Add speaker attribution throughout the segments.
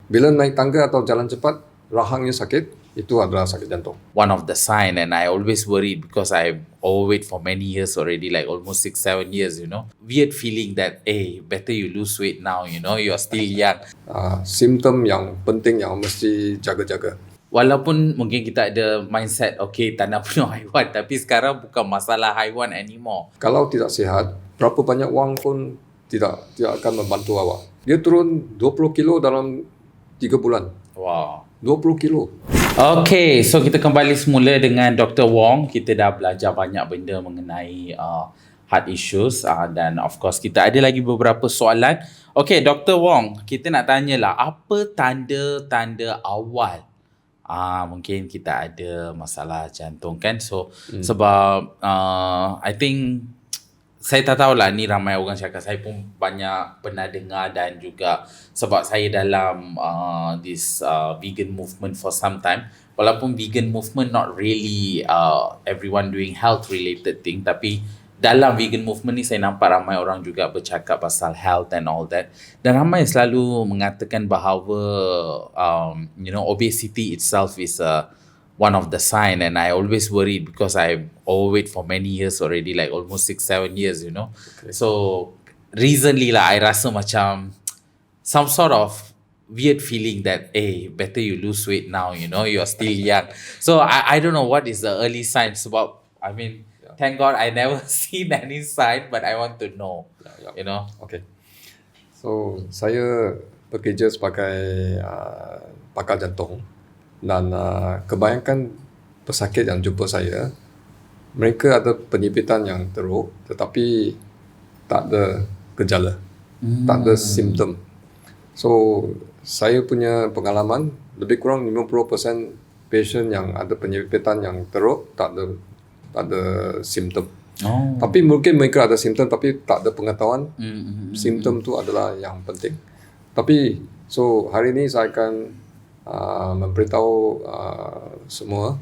Speaker 1: Bila naik tangga atau jalan cepat, rahangnya sakit, itu adalah sakit jantung.
Speaker 2: One of the sign, and I always worried because I overweight for many years already, like almost 6-7 years, weird feeling that better you lose weight now, you're still young.
Speaker 1: Simptom yang penting yang mesti jaga-jaga.
Speaker 2: Walaupun mungkin kita ada mindset tak nak bunuh haiwan, tapi sekarang bukan masalah haiwan anymore.
Speaker 1: Kalau tidak sihat, berapa banyak wang pun tidak akan membantu awak. Dia turun 20 kilo dalam 3 bulan.
Speaker 2: Wow.
Speaker 1: 20 kilo.
Speaker 2: Okay, so kita kembali semula dengan Dr. Wong. Kita dah belajar banyak benda mengenai heart issues, dan of course kita ada lagi beberapa soalan. Okay, Dr. Wong, kita nak tanyalah, apa tanda-tanda awal mungkin kita ada masalah jantung kan? So sebab I think saya tak tahulah, ni ramai orang cakap, saya pun banyak pernah dengar, dan juga sebab saya dalam this vegan movement for some time. Walaupun vegan movement not really everyone doing health related thing, tapi dalam vegan movement ni saya nampak ramai orang juga bercakap pasal health and all that, dan ramai selalu mengatakan bahawa obesity itself is one of the sign, and I always worried because I overweight for many years already, like almost 6-7 years, Okay. So recently I rasa macam some sort of weird feeling that better you lose weight now, you're still young. So I don't know what is the early sign, sebab I mean, thank God I never seen any sign, but I want to know.
Speaker 1: Okay. So saya bekerja sebagai pakar jantung, dan kebanyakan pesakit yang jumpa saya, mereka ada penyibitan yang teruk tetapi tak ada gejala, tak ada simptom. So saya punya pengalaman, lebih kurang 50% patient yang ada penyibitan yang teruk tak ada simptom. Tapi mungkin mereka ada simptom tapi tak ada pengetahuan. Simptom tu adalah yang penting. Tapi so hari ini saya akan memberitahu semua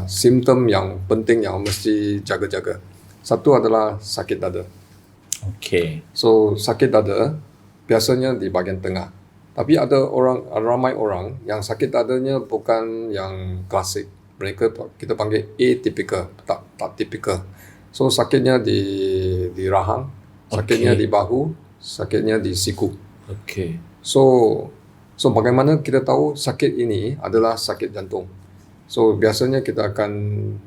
Speaker 1: simptom yang penting yang mesti jaga-jaga. Satu adalah sakit dada.
Speaker 2: Okay.
Speaker 1: So sakit dada biasanya di bahagian tengah. Tapi ramai orang yang sakit dadanya bukan yang klasik. Kita panggil atypical, tak typical. So sakitnya di rahang, sakitnya di bahu, sakitnya di siku.
Speaker 2: Okay.
Speaker 1: So bagaimana kita tahu sakit ini adalah sakit jantung? So biasanya kita akan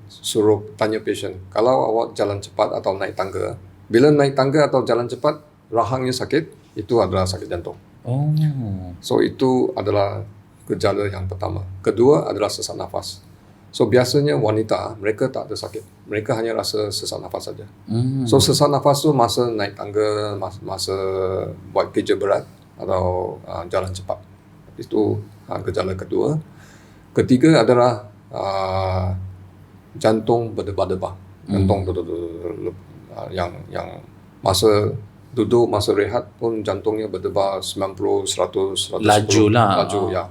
Speaker 1: suruh tanya patient, kalau awak jalan cepat atau naik tangga, bila naik tangga atau jalan cepat, rahangnya sakit, itu adalah sakit jantung. So itu adalah gejala yang pertama. Kedua adalah sesak nafas. So biasanya wanita, mereka tak ada sakit. Mereka hanya rasa sesak nafas saja. So sesak nafas tu masa naik tangga, masa buat kerja berat atau jalan cepat. Itu gejala kedua. Ketiga adalah jantung berdebar-debar. Jantung yang masa duduk, masa rehat pun jantungnya berdebar 90, 100, 110.
Speaker 2: Laju lah.
Speaker 1: Laju, ya.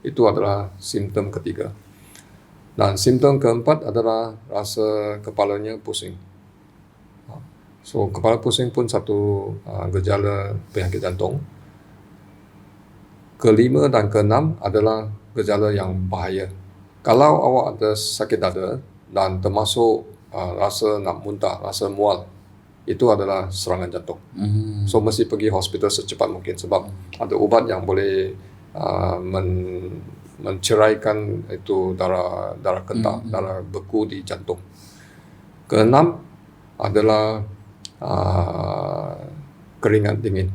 Speaker 1: Itu adalah simptom ketiga. Dan simptom keempat adalah rasa kepalanya pusing. So kepala pusing pun satu gejala penyakit jantung. Kelima dan keenam adalah gejala yang bahaya. Kalau awak ada sakit dada dan termasuk rasa nak muntah, rasa mual, itu adalah serangan jantung. So mesti pergi hospital secepat mungkin, sebab ada ubat yang boleh menceraikan itu darah kental, darah beku di jantung. Keenam adalah keringat dingin,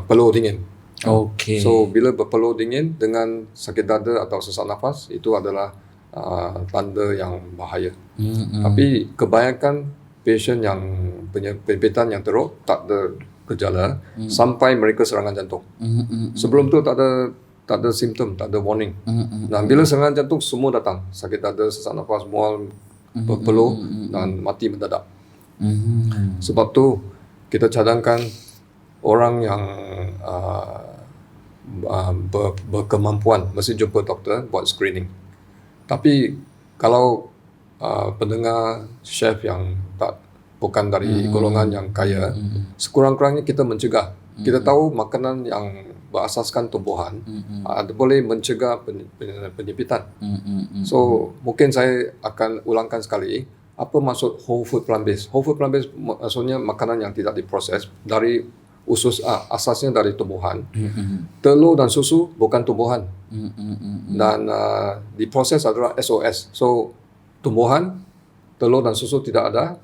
Speaker 1: peluh dingin.
Speaker 2: Okay.
Speaker 1: So bila berpeluh dingin dengan sakit dada atau sesak nafas, itu adalah tanda yang bahaya. Tapi kebanyakan patient yang punya penyibitan yang teruk tak ada gejala sampai mereka serangan jantung. Sebelum tu tak ada simptom, tak ada warning. Dan bila serangan jantung semua datang, sakit dada, sesak nafas, mual, berpeluh dan mati mendadak. Sebab tu kita cadangkan orang yang berkemampuan mesti jumpa doktor buat screening. Tapi kalau pendengar chef yang bukan dari golongan yang kaya, sekurang-kurangnya kita mencegah. Kita tahu makanan yang berasaskan tumbuhan, boleh mencegah penyempitan. So mungkin saya akan ulangkan sekali, apa maksud whole food plant based? Whole food plant based maksudnya makanan yang tidak diproses, dari asasnya dari tumbuhan. Telur dan susu bukan tumbuhan. Dan diproses adalah SOS. So tumbuhan, telur dan susu tidak ada,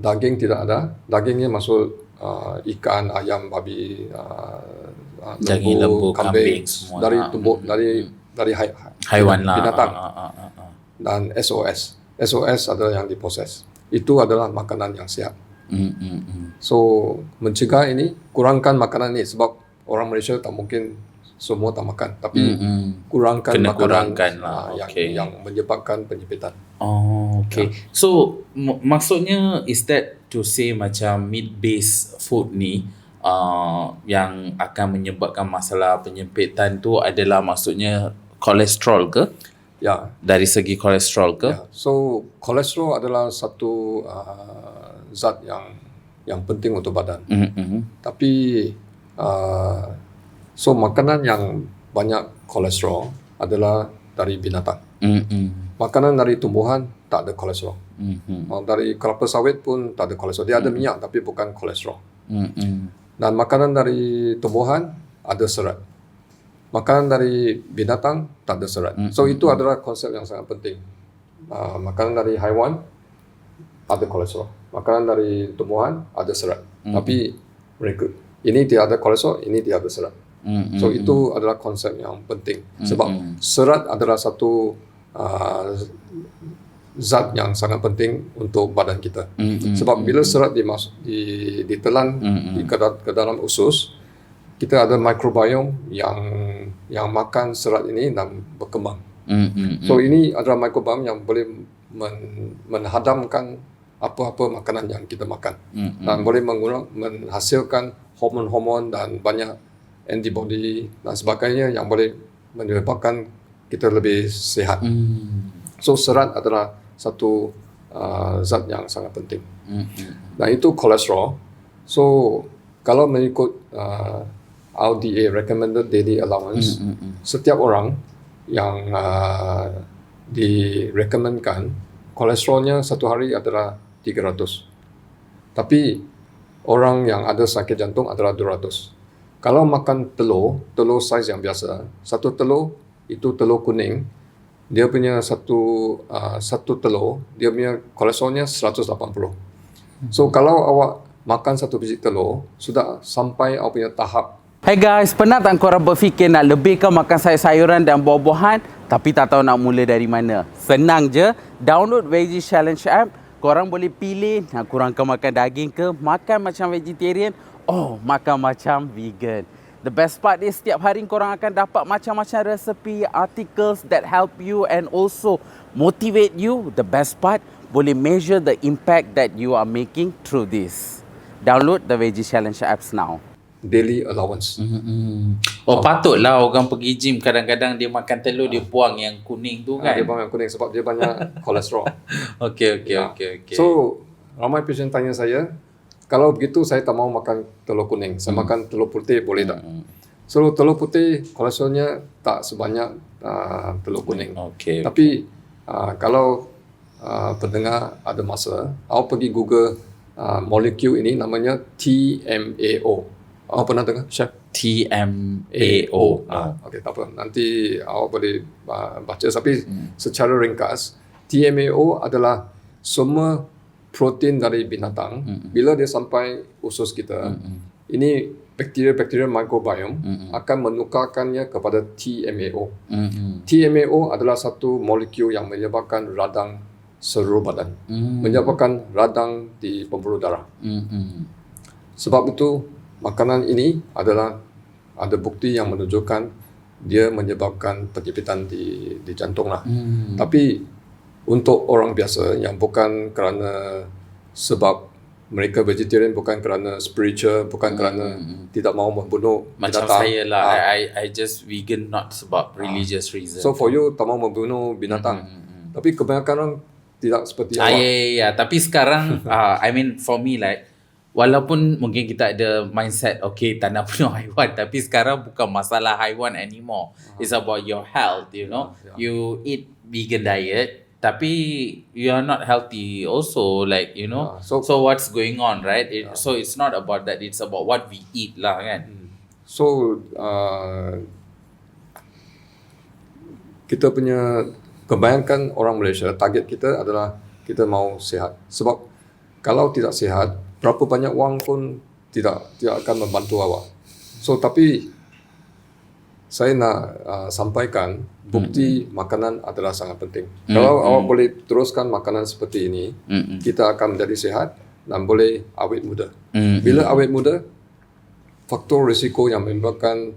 Speaker 1: daging tidak ada. Dagingnya maksud ikan, ayam, babi,
Speaker 2: Daging lembu, kambing semua.
Speaker 1: dari
Speaker 2: Haiwan lah.
Speaker 1: binatang. Dan SOS adalah yang diproses. Itu adalah makanan yang sihat. So mencegah ini, kurangkan makanan ini, sebab orang Malaysia tak mungkin semua tak makan, tapi kurangkan
Speaker 2: Kena
Speaker 1: makanan
Speaker 2: kurangkan lah.
Speaker 1: yang menyebabkan penyempitan.
Speaker 2: Oh, okay. So maksudnya is that to say macam meat based food ni yang akan menyebabkan masalah penyempitan tu adalah maksudnya kolesterol ke?
Speaker 1: Ya.
Speaker 2: Dari segi kolesterol ke?
Speaker 1: Ya. So kolesterol adalah satu zat yang penting untuk badan. Tapi so makanan yang banyak kolesterol adalah dari binatang. Makanan dari tumbuhan tak ada kolesterol. Dari kelapa sawit pun tak ada kolesterol. Dia ada minyak tapi bukan kolesterol. Dan makanan dari tumbuhan ada serat. Makanan dari binatang tak ada serat. So itu adalah konsep yang sangat penting. Makanan dari haiwan ada kolesterol. Makanan dari tumbuhan ada serat. Tapi mereka ini dia ada kolesterol, ini dia ada serat. So itu adalah konsep yang penting. Sebab serat adalah satu zat yang sangat penting untuk badan kita. Sebab bila serat ditelan ke dalam usus, kita ada microbiome yang makan serat ini dan berkembang. So ini adalah microbiome yang boleh menghadamkan apa-apa makanan yang kita makan, dan boleh menghasilkan hormon-hormon dan banyak antibody dan sebagainya yang boleh menyebabkan kita lebih sihat. So serat adalah satu zat yang sangat penting. Dan itu kolesterol. So kalau mengikut RDA, Recommended Daily Allowance, setiap orang yang direkomendkan kolesterolnya satu hari adalah 300. Tapi orang yang ada sakit jantung adalah 200. Kalau makan telur saiz yang biasa, satu telur itu telur kuning, dia punya satu telur, dia punya kolesterolnya 180. So kalau awak makan satu biji telur, sudah sampai awak punya tahap.
Speaker 3: Hey guys, pernah tak korang berfikir nak lebihkan makan sayur-sayuran dan buah-buahan tapi tak tahu nak mula dari mana? Senang je, download Veggie Challenge app. Korang boleh pilih nak kurangkan makan daging ke, makan macam vegetarian, makan macam vegan. The best part is setiap hari korang akan dapat macam-macam resepi, articles that help you and also motivate you. The best part, boleh measure the impact that you are making through this. Download the Veggie Challenge apps now.
Speaker 1: Daily allowance.
Speaker 2: Patutlah orang pergi gym kadang-kadang dia makan telur dia buang yang kuning tu kan.
Speaker 1: Dia buang yang kuning sebab dia banyak kolesterol.
Speaker 2: Okay.
Speaker 1: So ramai pasien tanya saya, kalau begitu saya tak mau makan telur kuning, saya makan telur putih boleh tak? So telur putih kolesterolnya tak sebanyak telur kuning. Tapi kalau pendengar ada masa, awak pergi Google molekul ini, namanya TMAO. Awak pernah dengar, Chef?
Speaker 2: TMAO.
Speaker 1: Okey, tak apa. Nanti awak boleh baca. Tapi secara ringkas, TMAO adalah semua protein dari binatang. Bila dia sampai usus kita, ini bakteria-bakteria microbiome akan menukarkannya kepada TMAO. TMAO adalah satu molekul yang menyebabkan radang seluruh badan. Menyebabkan radang di pembuluh darah. Sebab itu, makanan ini ada bukti yang menunjukkan dia menyebabkan penyempitan di jantung lah. Tapi untuk orang biasa yang bukan kerana sebab mereka vegetarian, bukan kerana spiritual, bukan kerana tidak mahu membunuh
Speaker 2: macam
Speaker 1: binatang.
Speaker 2: saya lah, I just vegan not sebab religious reason.
Speaker 1: So for you tak mahu membunuh binatang. Tapi kebanyakan orang tidak seperti awak.
Speaker 2: Ya. Tapi sekarang I mean for me like walaupun mungkin kita ada mindset okay tak nak bunuh haiwan, tapi sekarang bukan masalah haiwan anymore. It's about your health, you know. You eat vegan diet tapi you are not healthy also, like, you know. So what's going on, right? So it's not about that, it's about what we eat lah kan.
Speaker 1: So kita punya kebanyakan orang Malaysia, target kita adalah kita mau sihat. Sebab kalau tidak sihat, berapa banyak wang pun tidak akan membantu awak. So tapi saya nak sampaikan bukti makanan adalah sangat penting. Kalau awak boleh teruskan makanan seperti ini, kita akan menjadi sihat dan boleh awet muda. Bila awet muda, faktor risiko yang menyebabkan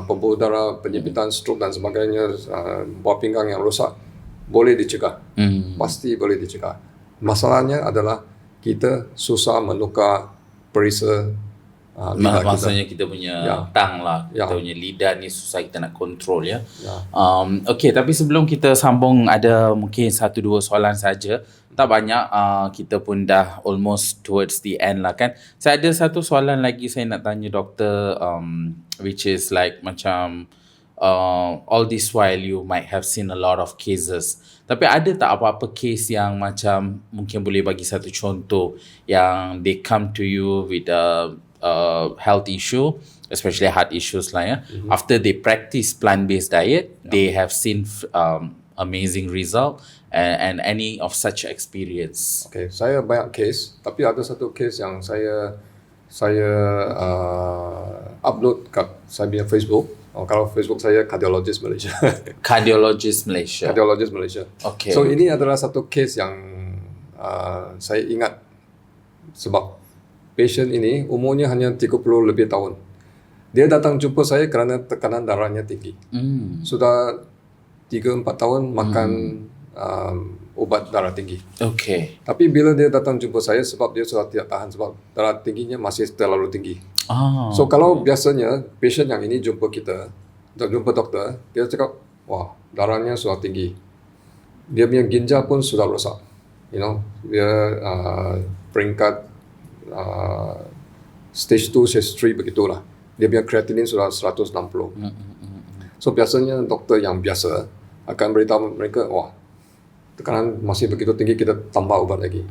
Speaker 1: pembuluh darah, penyempitan, stroke dan sebagainya, buah pinggang yang rosak boleh dicegah. Pasti boleh dicegah. Masalahnya adalah kita susah menukar perisa lidah kita.
Speaker 2: Maksudnya kita punya tang lah, kita punya lidah ni susah kita nak control ya. Okay, tapi sebelum kita sambung, ada mungkin 1-2 soalan saja. Tak banyak, kita pun dah almost towards the end lah kan. Saya ada satu soalan lagi saya nak tanya doktor, which is like macam all this while you might have seen a lot of cases. Tapi ada tak apa-apa case yang macam mungkin boleh bagi satu contoh yang they come to you with a health issue, especially heart issues lah ya. After they practice plant-based diet, they have seen amazing result and any of such experience.
Speaker 1: Okay, saya banyak case, tapi ada satu case yang saya upload kat saya punya Facebook. Kalau Facebook saya Cardiologist Malaysia.
Speaker 2: Cardiologist Malaysia.
Speaker 1: Cardiologist Malaysia.
Speaker 2: Okay.
Speaker 1: So ini adalah satu case yang saya ingat sebab patient ini umurnya hanya 30 lebih tahun. Dia datang jumpa saya kerana tekanan darahnya tinggi. Sudah 3-4 tahun makan ubat darah tinggi.
Speaker 2: Okay.
Speaker 1: Tapi bila dia datang jumpa saya sebab dia sudah tidak tahan sebab darah tingginya masih terlalu tinggi. So kalau biasanya patient yang ini jumpa kita, jumpa doktor, dia cakap, wah darahnya sudah tinggi. Dia punya ginjal pun sudah rosak. You know, dia peringkat stage 2, stage 3 begitulah. Dia punya creatinine sudah 160. So biasanya doktor yang biasa akan beritahu mereka, wah tekanan masih begitu tinggi, kita tambah ubat lagi.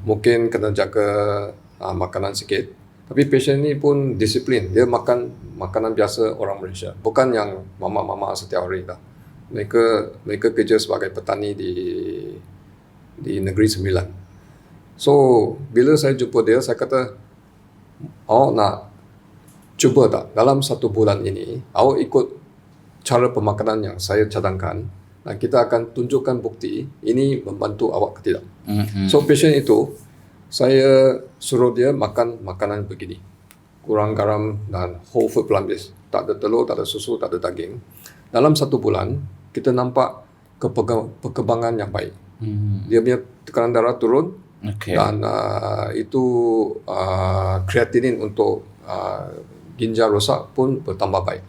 Speaker 1: Mungkin kena jaga makanan sikit. Tapi patient ni pun disiplin. Dia makan makanan biasa orang Malaysia. Bukan yang mama-mama setiap hari dah. Mereka kerja sebagai petani di Negeri Sembilan. So, bila saya jumpa dia, saya kata, awak nak cuba tak dalam 1 bulan ini, awak ikut cara pemakanan yang saya cadangkan dan kita akan tunjukkan bukti ini membantu awak ke tidak. So, patient itu, saya suruh dia makan makanan begini. Kurang garam dan whole food plant-based. Tak ada telur, tak ada susu, tak ada daging. Dalam 1 bulan, kita nampak perkembangan yang baik. Dia punya tekanan darah turun. Dan itu creatinine untuk ginjal rosak pun bertambah baik.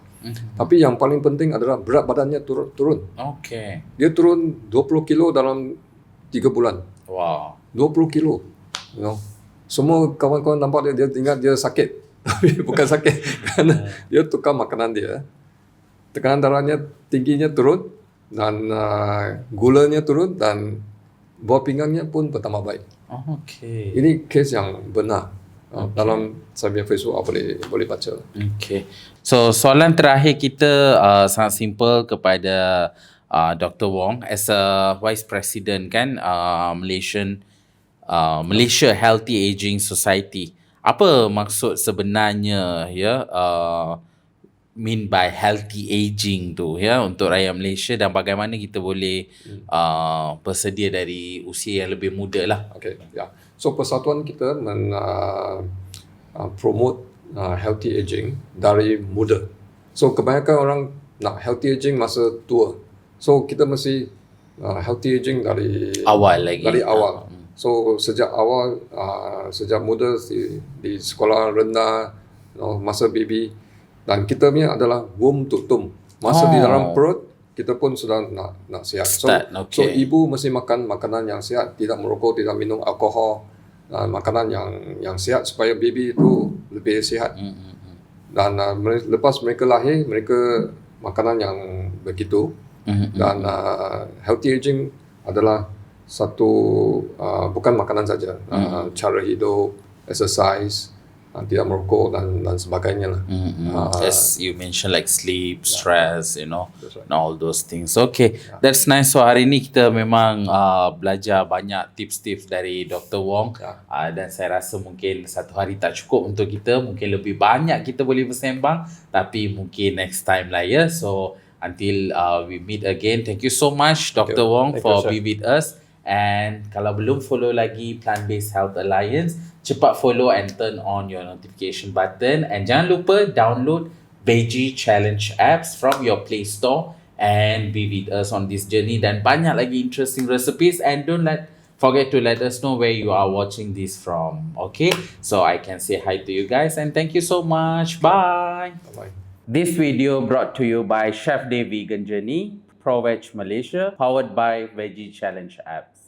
Speaker 1: Tapi yang paling penting adalah berat badannya turun. Dia turun 20 kilo dalam 3 bulan.
Speaker 2: Wow.
Speaker 1: 20 kilo. You know, semua kawan-kawan nampak dia ingat dia sakit. Tapi bukan sakit. Kerana dia tukar makanan dia. Tekanan darahnya tingginya turun dan gulanya turun dan buah pinggangnya pun bertambah baik. Ini case yang benar. Dalam saya punya Facebook boleh baca.
Speaker 2: So soalan terakhir kita sangat simple kepada Dr. Wong as a Vice President kan, Malaysia Healthy Aging Society. Apa maksud sebenarnya ya mean by healthy aging tu ya untuk rakyat Malaysia, dan bagaimana kita boleh bersedia dari usia yang lebih muda lah.
Speaker 1: So persatuan kita promote healthy aging dari muda. So kebanyakan orang nak healthy aging masa tua. So kita mesti healthy aging dari
Speaker 2: awal lagi.
Speaker 1: Dari awal. So sejak awal, sejak muda di sekolah rendah, masa baby, dan kita punya adalah womb to tomb. Masa di dalam perut kita pun sudah nak sihat. So ibu mesti makan makanan yang sihat, tidak merokok, tidak minum alkohol, makanan yang sihat supaya baby itu lebih sihat. Dan lepas mereka lahir, mereka makanan yang begitu. Dan healthy aging adalah satu bukan makanan saja, cara hidup, exercise, tidak merokok dan sebagainya lah.
Speaker 2: As you mentioned, like sleep, stress, you know,
Speaker 1: That's right.
Speaker 2: and all those things. Okay, that's nice. So hari ni kita memang belajar banyak tips-tips dari Dr. Wong. Dan saya rasa mungkin satu hari tak cukup untuk kita. Mungkin lebih banyak kita boleh bersembang. Tapi mungkin next time lah ya. So until we meet again, thank you so much Dr. Wong
Speaker 1: Thank you,
Speaker 2: for
Speaker 1: sir.
Speaker 2: being with us. And kalau belum follow lagi Plant Based Health Alliance, cepat follow and turn on your notification button. And jangan lupa download Veggie Challenge apps from your Play Store and be with us on this journey. Dan banyak lagi interesting recipes. And don't forget to let us know where you are watching this from. Okay, so I can say hi to you guys and thank you so much. Bye.
Speaker 1: Bye-bye.
Speaker 3: This video brought to you by Chef Day Vegan Journey, ProVeg Malaysia, powered by Veggie Challenge apps.